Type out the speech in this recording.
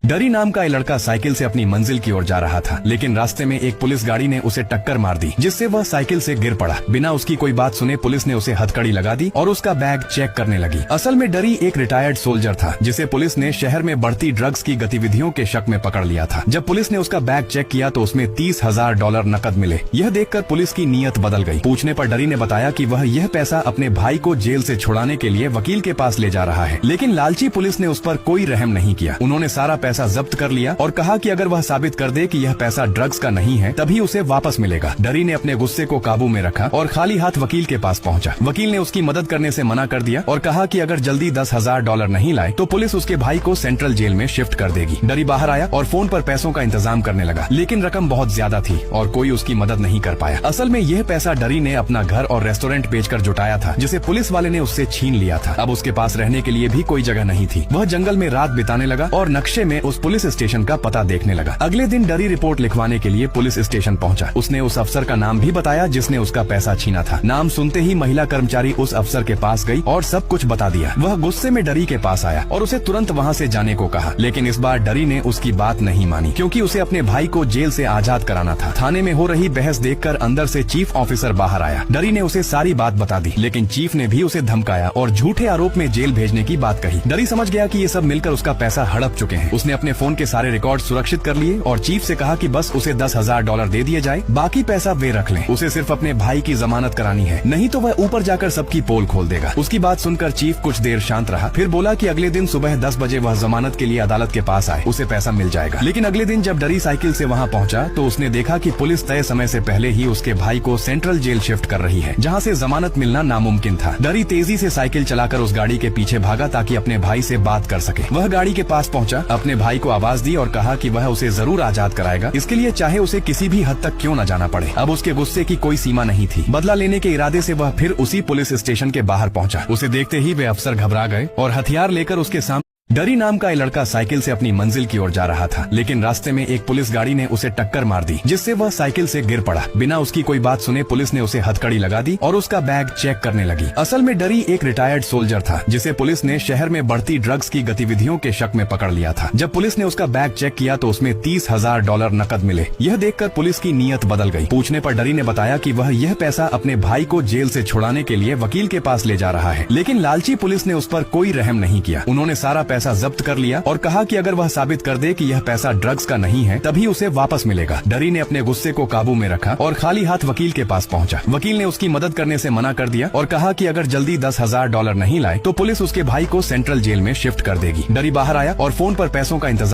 डरी नाम का ये लड़का साइकिल से अपनी मंजिल की ओर जा रहा था, लेकिन रास्ते में एक पुलिस गाड़ी ने उसे टक्कर मार दी, जिससे वह साइकिल से गिर पड़ा। बिना उसकी कोई बात सुने पुलिस ने उसे हथकड़ी लगा दी और उसका बैग चेक करने लगी। असल में डरी एक रिटायर्ड सोल्जर था, जिसे पुलिस ने शहर में बढ़ती ड्रग्स की गतिविधियों के शक में पकड़ लिया था। जब पुलिस ने उसका बैग चेक किया तो उसमें $30,000 नकद मिले। यह देखकर पुलिस की नीयत बदल गई। पूछने पर डरी ने बताया कि वह यह पैसा अपने भाई को जेल से छुड़ाने के लिए वकील के पास ले जा रहा है, लेकिन लालची पुलिस ने उस पर कोई रहम नहीं किया। उन्होंने सारा पैसा जब्त कर लिया और कहा कि अगर वह साबित कर दे कि यह पैसा ड्रग्स का नहीं है तभी उसे वापस मिलेगा। डरी ने अपने गुस्से को काबू में रखा और खाली हाथ वकील के पास पहुंचा। वकील ने उसकी मदद करने से मना कर दिया और कहा कि अगर जल्दी $10,000 नहीं लाए तो पुलिस उसके भाई को सेंट्रल जेल में शिफ्ट कर देगी। डरी बाहर आया और फोन पर पैसों का इंतजाम करने लगा, लेकिन रकम बहुत ज्यादा थी और कोई उसकी मदद नहीं कर पाया। असल में यह पैसा डरी ने अपना घर और रेस्टोरेंट बेचकर जुटाया था, जिसे पुलिस वाले ने उससे छीन लिया था। अब उसके पास रहने के लिए भी कोई जगह नहीं थी। वह जंगल में रात बिताने लगा और नक्शे में उस पुलिस स्टेशन का पता देखने लगा। अगले दिन डरी रिपोर्ट लिखवाने के लिए पुलिस स्टेशन पहुंचा। उसने उस अफसर का नाम भी बताया जिसने उसका पैसा छीना था। नाम सुनते ही महिला कर्मचारी उस अफसर के पास गई और सब कुछ बता दिया। वह गुस्से में डरी के पास आया और उसे तुरंत वहां से जाने को कहा, लेकिन इस बार डरी ने उसकी बात नहीं मानी, क्योंकि उसे अपने भाई को जेल से आजाद कराना था। थाने में हो रही बहस देखकर अंदर से चीफ ऑफिसर बाहर आया। डरी ने उसे सारी बात बता दी, लेकिन चीफ ने भी उसे धमकाया और झूठे आरोप में जेल भेजने की बात कही। डरी समझ गया कि ये सब मिलकर उसका पैसा हड़प चुके हैं। उसने अपने फोन के सारे रिकॉर्ड सुरक्षित कर लिए और चीफ से कहा कि बस उसे $10,000 दे दिए जाए, बाकी पैसा वे रख लें। उसे सिर्फ अपने भाई की जमानत करानी है, नहीं तो वह ऊपर जाकर सबकी पोल खोल देगा। उसकी बात सुनकर चीफ कुछ देर शांत रहा, फिर बोला कि अगले दिन सुबह 10 बजे वह जमानत के लिए अदालत के पास आए, उसे पैसा मिल जाएगा। लेकिन अगले दिन जब डरी साइकिल से वहां पहुंचा तो उसने देखा कि पुलिस तय समय से पहले ही उसके भाई को सेंट्रल जेल शिफ्ट कर रही है, जहां से जमानत मिलना नामुमकिन था। डरी तेजी से साइकिल चलाकर उस गाड़ी के पीछे भागा ताकि अपने भाई से बात कर सके। वह गाड़ी के पास पहुंचा, अपने भाई को आवाज दी और कहा कि वह उसे जरूर आजाद कराएगा, इसके लिए चाहे उसे किसी भी हद तक क्यों न जाना पड़े। अब उसके गुस्से की कोई सीमा नहीं थी। बदला लेने के इरादे से वह फिर उसी पुलिस स्टेशन के बाहर पहुंचा। उसे देखते ही वे अफसर घबरा गए और हथियार लेकर उसके सामने। डरी नाम का ये लड़का साइकिल से अपनी मंजिल की ओर जा रहा था, लेकिन रास्ते में एक पुलिस गाड़ी ने उसे टक्कर मार दी, जिससे वह साइकिल से गिर पड़ा। बिना उसकी कोई बात सुने पुलिस ने उसे हथकड़ी लगा दी और उसका बैग चेक करने लगी। असल में डरी एक रिटायर्ड सोल्जर था, जिसे पुलिस ने शहर में बढ़ती ड्रग्स की गतिविधियों के शक में पकड़ लिया था। जब पुलिस ने उसका बैग चेक किया तो उसमें $30,000 नकद मिले। यह देखकर पुलिस की नीयत बदल गई। पूछने पर डरी ने बताया कि वह यह पैसा अपने भाई को जेल से छुड़ाने के लिए वकील के पास ले जा रहा है, लेकिन लालची पुलिस ने उस पर कोई रहम नहीं किया। उन्होंने सारा पैसा जब्त कर लिया और कहा कि अगर वह साबित कर दे कि यह पैसा ड्रग्स का नहीं है तभी उसे वापस मिलेगा। डरी ने अपने गुस्से को काबू में रखा और खाली हाथ वकील के पास पहुंचा। वकील ने उसकी मदद करने से मना कर दिया और कहा कि अगर जल्दी $10,000 नहीं लाए तो पुलिस उसके भाई को सेंट्रल जेल में शिफ्ट कर देगी। डरी बाहर आया और फोन पर पैसों का इंतजाम